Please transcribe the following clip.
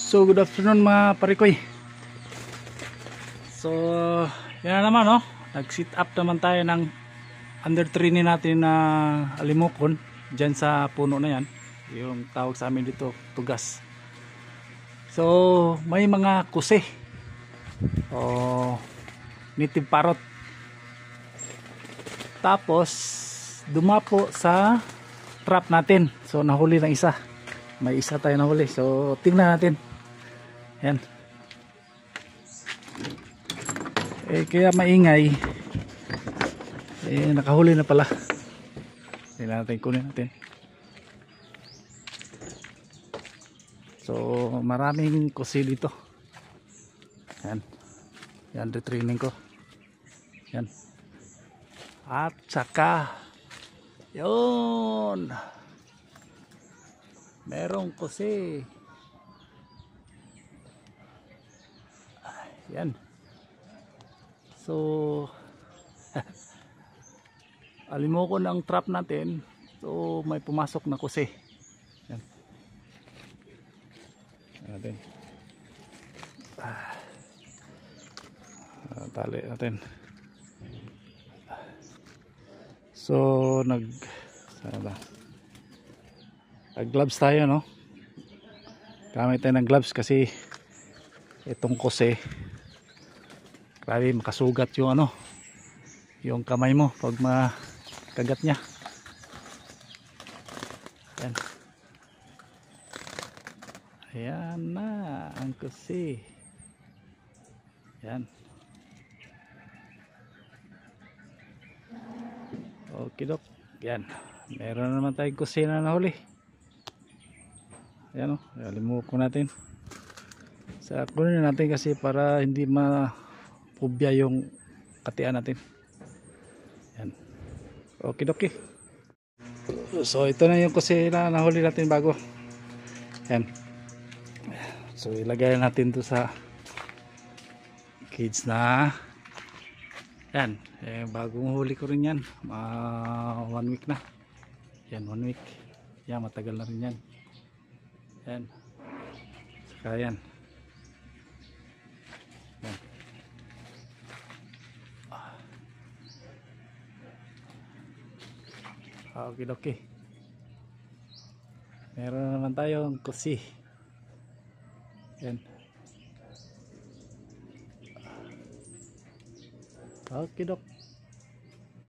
So good afternoon mga parikoy. So yan na naman, no? Nag-sit up naman tayo ng under training natin na alimokon dyan sa puno na yan. Yung tawag sa amin dito, tugas. So may mga kuse o native parrot. Tapos dumapo sa trap natin. So nahuli ng isa. May isa tayo nahuli. So tingnan natin. Yan. Kaya maingay. Nakahuli na pala. Tingnan natin, kunin natin. So maraming kusi dito. Yan. Yan, retraining ko. Yan. At saka yun, merong kusi. Yan. So alimokon ang trap natin. So may pumasok na kusi. Yan. Natin. Tali natin. So nag gloves tayo, no? Gamit tayo ng gloves kasi itong kusi, grabe makasugat yung ano, yung kamay mo pag makagat niya. Yan. Ayan na ang kusi. Yan. Okay dok. Yan. Meron naman tayong kusina na huli. Ayan o. Limuko natin. Sa kunin natin kasi para hindi mapubya yung katian natin. Yan. Okay doki. So ito na yung kusina na huli natin bago. Yan. So ilagay natin to sa cage na. Yan, bagong huli ko rin yan. 1 week na. Yan, 1 week. Yan, matagal na rin yan. Yan. Saka yan. Yan. Okay, okay. Meron na naman tayong kusi. Yan. Okay, dok.